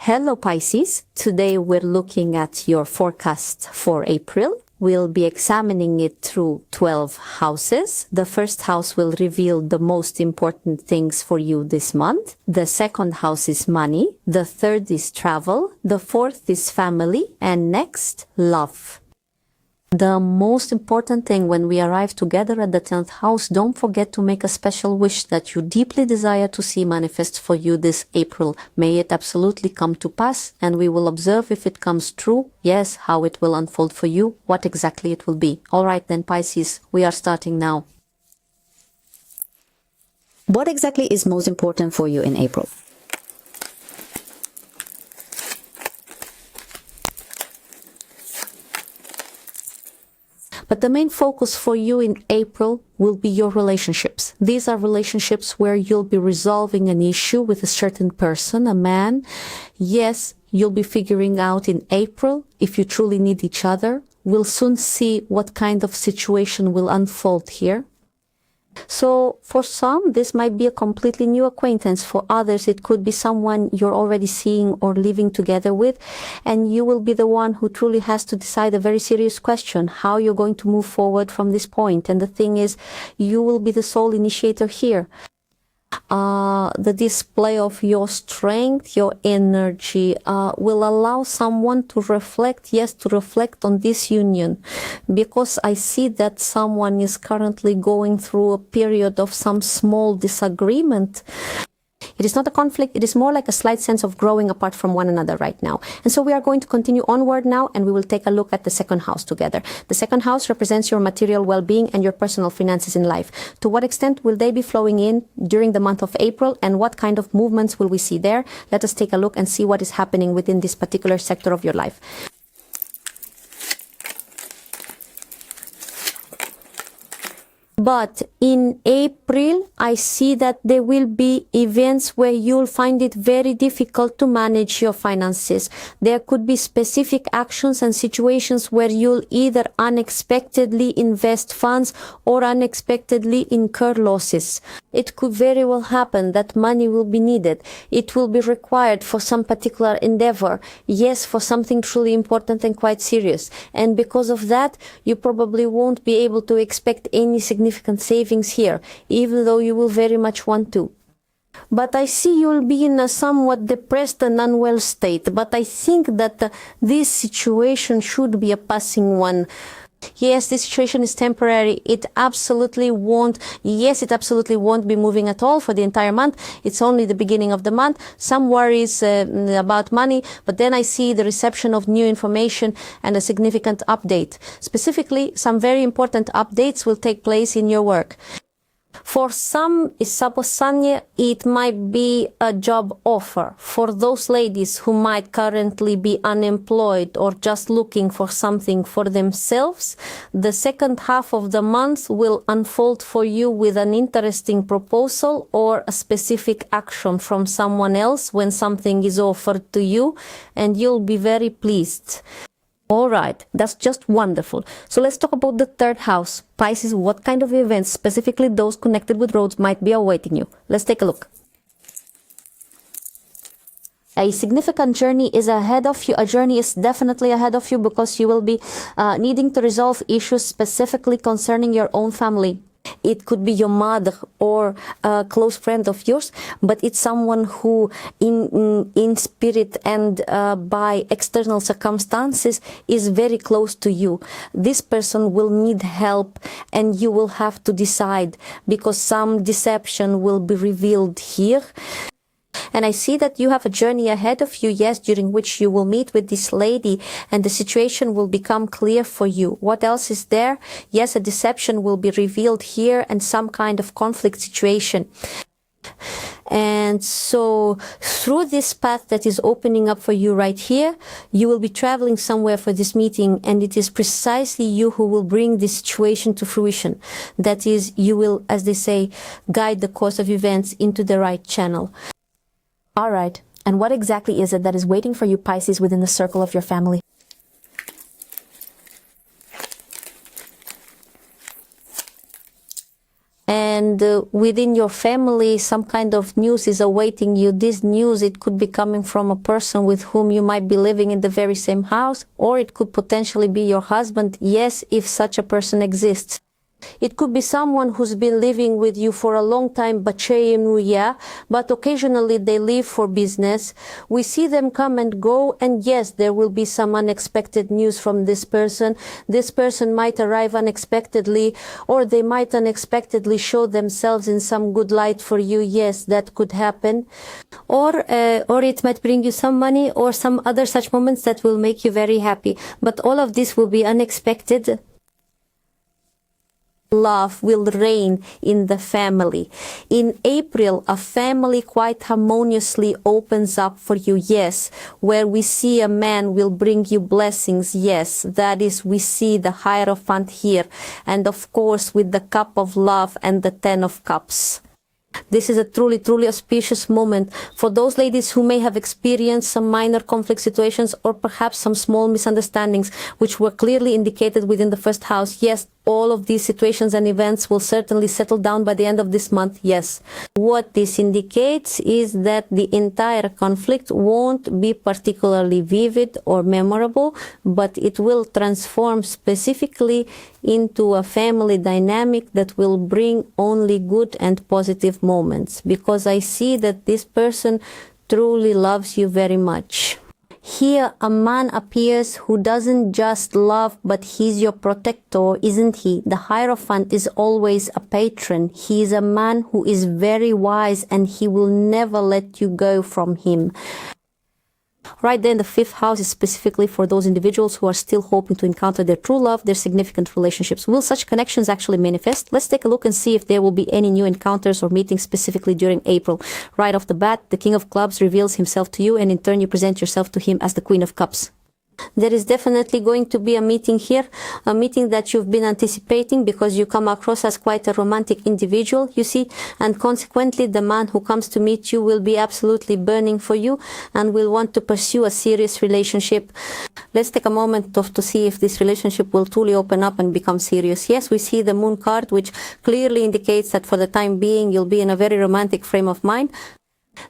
Hello Pisces, today we're looking at your forecast for April. We'll be examining it through 12 houses. The first house will reveal the most important things for you this month. The second house is money. The third is travel. The fourth is family. And next, love. The most important thing when we arrive together at the 10th house, don't forget to make a special wish that you deeply desire to see manifest for you this April. May it absolutely come to pass, and we will observe if it comes true. Yes, how it will unfold for you, what exactly it will be. All right then, Pisces, we are starting now. What exactly is most important for you in April? But the main focus for you in April will be your relationships. These are relationships where you'll be resolving an issue with a certain person, a man. Yes, you'll be figuring out in April if you truly need each other. We'll soon see what kind of situation will unfold here. So for some, this might be a completely new acquaintance. For others, it could be someone you're already seeing or living together with, and you will be the one who truly has to decide a very serious question, how you're going to move forward from this point. And the thing is, you will be the sole initiator here. The display of your strength, your energy, will allow someone to reflect, yes, to reflect on this union, because I see that someone is currently going through a period of some small disagreement. It is not a conflict, it is more like a slight sense of growing apart from one another right now. And so we are going to continue onward now, and we will take a look at the second house together. The second house represents your material well-being and your personal finances in life. To what extent will they be flowing in during the month of April, and what kind of movements will we see there? Let us take a look and see what is happening within this particular sector of your life. But in April, I see that there will be events where you'll find it very difficult to manage your finances. There could be specific actions and situations where you'll either unexpectedly invest funds or unexpectedly incur losses. It could very well happen that money will be needed. It will be required for some particular endeavor. Yes, for something truly important and quite serious. And because of that, you probably won't be able to expect any significant savings here, even though you will very much want to. But I see you'll be in a somewhat depressed and unwell state. But I think that this situation should be a passing one. Yes, this situation is temporary. It absolutely won't be moving at all for the entire month. It's only the beginning of the month. Some worries about money, but then I see the reception of new information and a significant update. Specifically, some very important updates will take place in your work. For some, it might be a job offer. For those ladies who might currently be unemployed or just looking for something for themselves, the second half of the month will unfold for you with an interesting proposal or a specific action from someone else when something is offered to you, and you'll be very pleased. All right, that's just wonderful. So let's talk about the third house. Pisces, what kind of events, specifically those connected with roads, might be awaiting you? Let's take a look. A significant journey is ahead of you. A journey is definitely ahead of you because you will be needing to resolve issues specifically concerning your own family. It could be your mother or a close friend of yours, but it's someone who in spirit and by external circumstances is very close to you. This person will need help, and you will have to decide because some deception will be revealed here. And I see that you have a journey ahead of you, yes, during which you will meet with this lady and the situation will become clear for you. What else is there? Yes, a deception will be revealed here and some kind of conflict situation. And so through this path that is opening up for you right here, you will be traveling somewhere for this meeting, and it is precisely you who will bring this situation to fruition. That is, you will, as they say, guide the course of events into the right channel. All right, and what exactly is it that is waiting for you, Pisces, within the circle of your family? And and within your family some kind of news is awaiting you. This news, it could be coming from a person with whom you might be living in the very same house, or it could potentially be your husband, yes, if such a person exists. It could be someone who's been living with you for a long time, but occasionally they leave for business. We see them come and go, and yes, there will be some unexpected news from this person. This person might arrive unexpectedly, or they might unexpectedly show themselves in some good light for you. Yes, that could happen. Or it might bring you some money or some other such moments that will make you very happy. But all of this will be unexpected. Love will reign in the family. In April, a family quite harmoniously opens up for you, yes, where we see a man will bring you blessings, yes, that is, we see the Hierophant here, and of course with the cup of love and the 10 of cups. This is a truly, truly auspicious moment for those ladies who may have experienced some minor conflict situations or perhaps some small misunderstandings which were clearly indicated within the first house. Yes, all of these situations and events will certainly settle down by the end of this month, yes. What this indicates is that the entire conflict won't be particularly vivid or memorable, but it will transform specifically into a family dynamic that will bring only good and positive moments, because I see that this person truly loves you very much. Here a man appears who doesn't just love, but he's your protector, isn't he? The Hierophant is always a patron. He is a man who is very wise, and he will never let you go from him. Right then, the 5th house is specifically for those individuals who are still hoping to encounter their true love, their significant relationships. Will such connections actually manifest? Let's take a look and see if there will be any new encounters or meetings specifically during April. Right off the bat, the King of Clubs reveals himself to you, and in turn you present yourself to him as the Queen of Cups. There is definitely going to be a meeting here, a meeting that you've been anticipating because you come across as quite a romantic individual, you see, and consequently the man who comes to meet you will be absolutely burning for you and will want to pursue a serious relationship. Let's take a moment to see if this relationship will truly open up and become serious. Yes, we see the Moon card, which clearly indicates that for the time being you'll be in a very romantic frame of mind.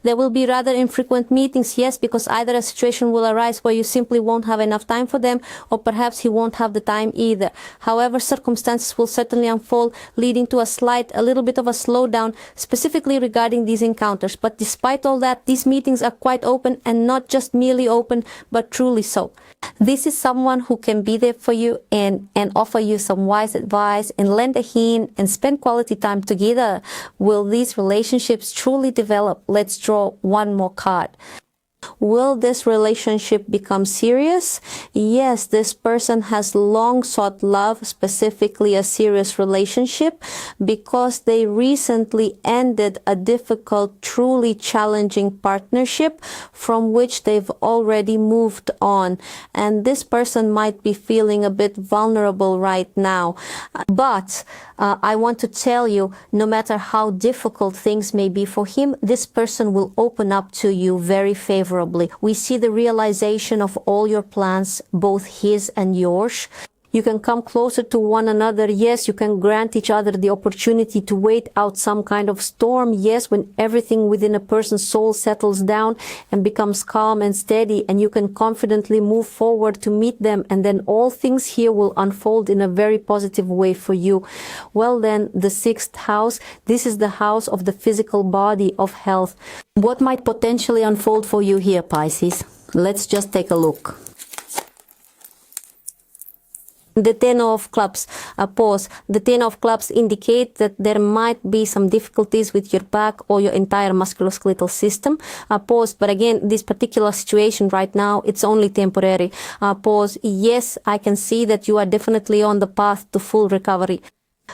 There will be rather infrequent meetings, yes, because either a situation will arise where you simply won't have enough time for them, or perhaps he won't have the time either. However, circumstances will certainly unfold, leading to a little bit of a slowdown, specifically regarding these encounters. But despite all that, these meetings are quite open, and not just merely open, but truly so. This is someone who can be there for you and offer you some wise advice and lend a hand and spend quality time together. Will these relationships truly develop? Let's draw one more card. Will this relationship become serious? Yes, this person has long sought love, specifically a serious relationship, because they recently ended a difficult, truly challenging partnership from which they've already moved on. And this person might be feeling a bit vulnerable right now. But I want to tell you, no matter how difficult things may be for him, this person will open up to you very favorably. We see the realization of all your plans, both his and yours. You can come closer to one another. Yes, you can grant each other the opportunity to wait out some kind of storm. Yes, when everything within a person's soul settles down and becomes calm and steady, and you can confidently move forward to meet them, and then all things here will unfold in a very positive way for you. Well then, the 6th house, this is the house of the physical body, of health. What might potentially unfold for you here, Pisces? Let's just take a look. The 10 of Clubs, a pause. The 10 of Clubs indicate that there might be some difficulties with your back or your entire musculoskeletal system. A pause, but again, this particular situation right now, it's only temporary. A pause. Yes, I can see that you are definitely on the path to full recovery.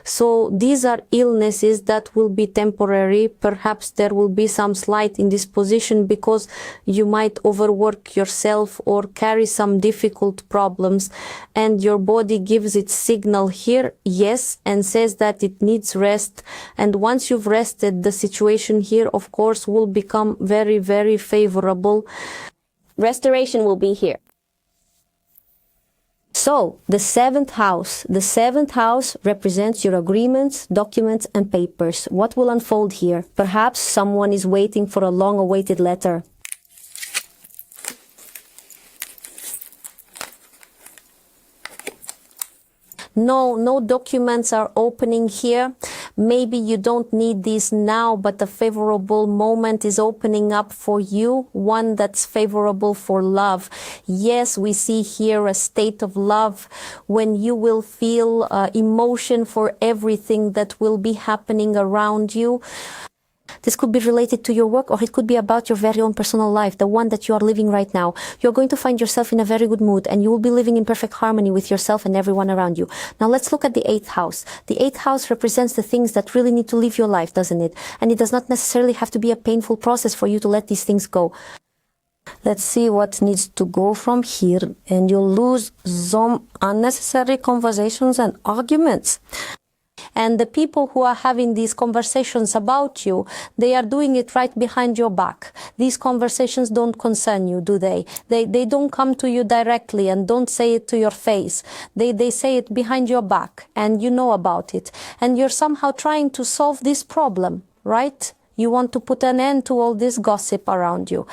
So these are illnesses that will be temporary. Perhaps there will be some slight indisposition because you might overwork yourself or carry some difficult problems, and your body gives its signal here, yes, and says that it needs rest. And once you've rested, the situation here, of course, will become very, very favorable. Restoration will be here. So, the seventh house. The seventh house represents your agreements, documents, and papers. What will unfold here? Perhaps someone is waiting for a long-awaited letter. No documents are opening here. Maybe you don't need these now, but a favorable moment is opening up for you, one that's favorable for love. Yes, we see here a state of love when you will feel emotion for everything that will be happening around you. This could be related to your work, or it could be about your very own personal life, the one that you are living right now. You're going to find yourself in a very good mood, and you will be living in perfect harmony with yourself and everyone around you. Now let's look at the eighth house. The eighth house represents the things that really need to live your life, doesn't it? And it does not necessarily have to be a painful process for you to let these things go. Let's see what needs to go from here, and you'll lose some unnecessary conversations and arguments. And the people who are having these conversations about you, they are doing it right behind your back. These conversations don't concern you, do they? They don't come to you directly and don't say it to your face. They say it behind your back, and you know about it. And you're somehow trying to solve this problem, right? You want to put an end to all this gossip around you.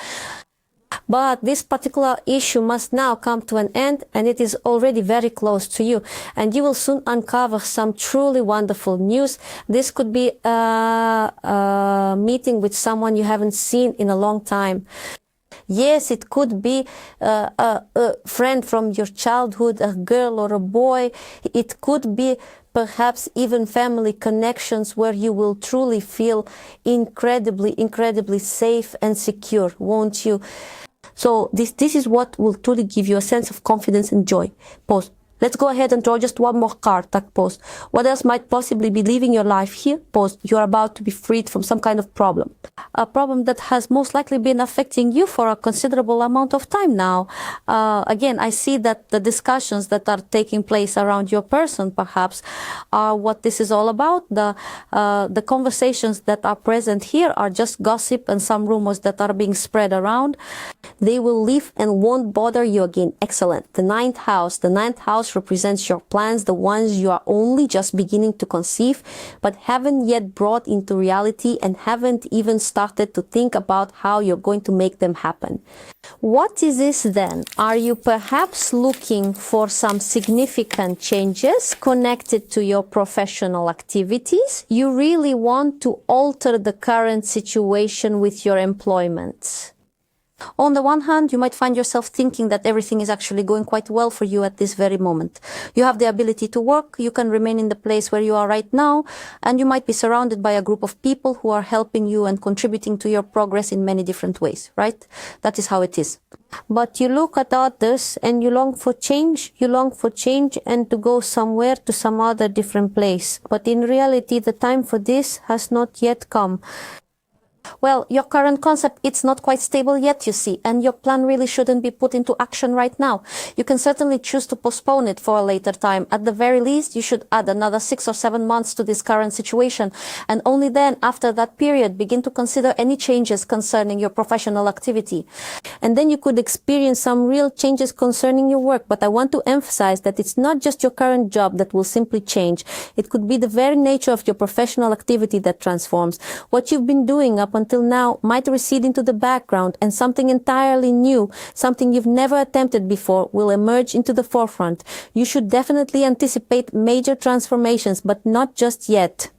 But this particular issue must now come to an end, and it is already very close to you. And you will soon uncover some truly wonderful news. This could be a meeting with someone you haven't seen in a long time. Yes, it could be a friend from your childhood, a girl or a boy. It could be perhaps even family connections where you will truly feel incredibly safe and secure, won't you? So this is what will truly give you a sense of confidence and joy. Pause. Let's go ahead and draw just one more card. Pause. What else might possibly be living your life here? Pause. You're about to be freed from some kind of problem. A problem that has most likely been affecting you for a considerable amount of time now. Again, I see that the discussions that are taking place around your person, perhaps, are what this is all about. The conversations that are present here are just gossip and some rumors that are being spread around. They will leave and won't bother you again. Excellent. The ninth house. The ninth house represents your plans, the ones you are only just beginning to conceive, but haven't yet brought into reality and haven't even started to think about how you're going to make them happen. What is this then? Are you perhaps looking for some significant changes connected to your professional activities? You really want to alter the current situation with your employment. On the one hand, you might find yourself thinking that everything is actually going quite well for you at this very moment. You have the ability to work, you can remain in the place where you are right now, and you might be surrounded by a group of people who are helping you and contributing to your progress in many different ways, right? That is how it is. But you look at others and you long for change and to go somewhere to some other different place. But in reality, the time for this has not yet come. Well, your current concept, it's not quite stable yet, you see, and your plan really shouldn't be put into action right now. You can certainly choose to postpone it for a later time. At the very least, you should add another 6 or 7 months to this current situation, and only then, after that period, begin to consider any changes concerning your professional activity. And then you could experience some real changes concerning your work, but I want to emphasize that it's not just your current job that will simply change. It could be the very nature of your professional activity that transforms. What you've been doing up until now might recede into the background, and something entirely new, something you've never attempted before, will emerge into the forefront. You should definitely anticipate major transformations, but not just yet.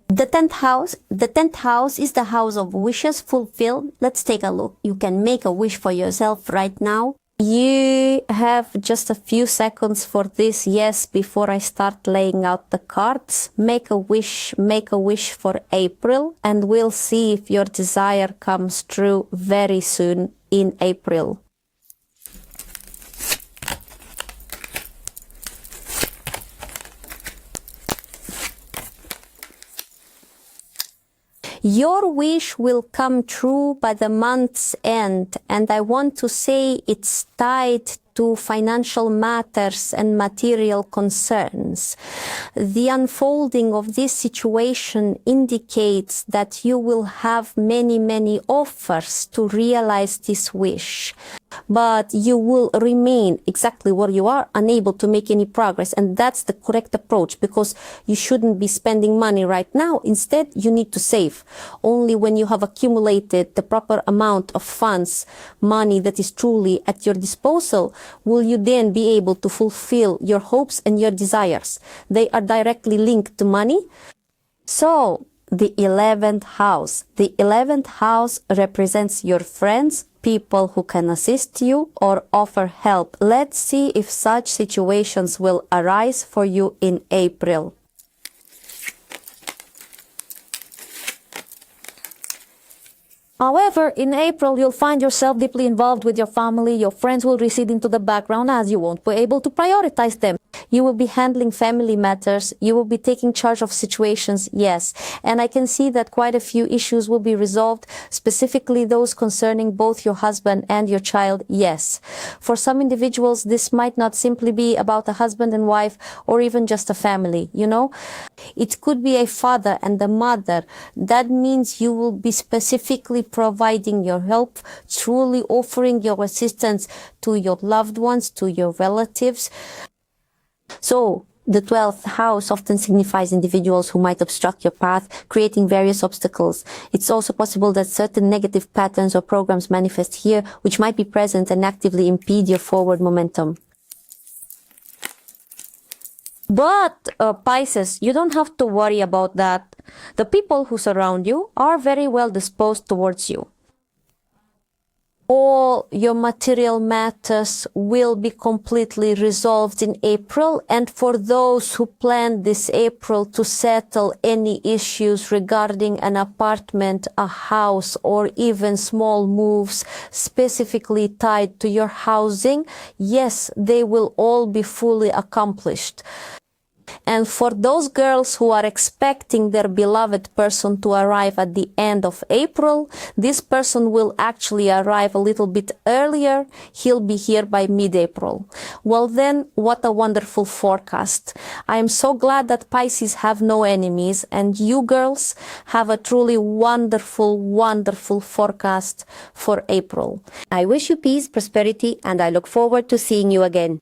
The 10th house is the house of wishes fulfilled. Let's take a look. You can make a wish for yourself right now. You have just a few seconds for this, yes, before I start laying out the cards. Make a wish for April, and we'll see if your desire comes true very soon in April. Your wish will come true by the month's end, and I want to say it's tied to financial matters and material concerns. The unfolding of this situation indicates that you will have many offers to realize this wish. but you will remain exactly where you are, unable to make any progress. And that's the correct approach, because you shouldn't be spending money right now. Instead, you need to save. Only when you have accumulated the proper amount of funds, money that is truly at your disposal, will you then be able to fulfill your hopes and your desires. They are directly linked to money. So, the 11th house. The 11th house represents your friends, people who can assist you or offer help. Let's see if such situations will arise for you in April. However, in April, you'll find yourself deeply involved with your family. Your friends will recede into the background as you won't be able to prioritize them. You will be handling family matters. You will be taking charge of situations, yes. And I can see that quite a few issues will be resolved, specifically those concerning both your husband and your child, yes. For some individuals, this might not simply be about a husband and wife or even just a family, you know. It could be a father and a mother. That means you will be specifically providing your help, truly offering your assistance to your loved ones, to your relatives. So, the 12th house often signifies individuals who might obstruct your path, creating various obstacles. It's also possible that certain negative patterns or programs manifest here, which might be present and actively impede your forward momentum. But, Pisces, you don't have to worry about that. The people who surround you are very well disposed towards you. All your material matters will be completely resolved in April, and for those who plan this April to settle any issues regarding an apartment, a house, or even small moves specifically tied to your housing, yes, they will all be fully accomplished. And for those girls who are expecting their beloved person to arrive at the end of April, this person will actually arrive a little bit earlier. He'll be here by mid-April. Well then, what a wonderful forecast. I am so glad that Pisces have no enemies, and you girls have a truly wonderful, wonderful forecast for April. I wish you peace, prosperity, and I look forward to seeing you again.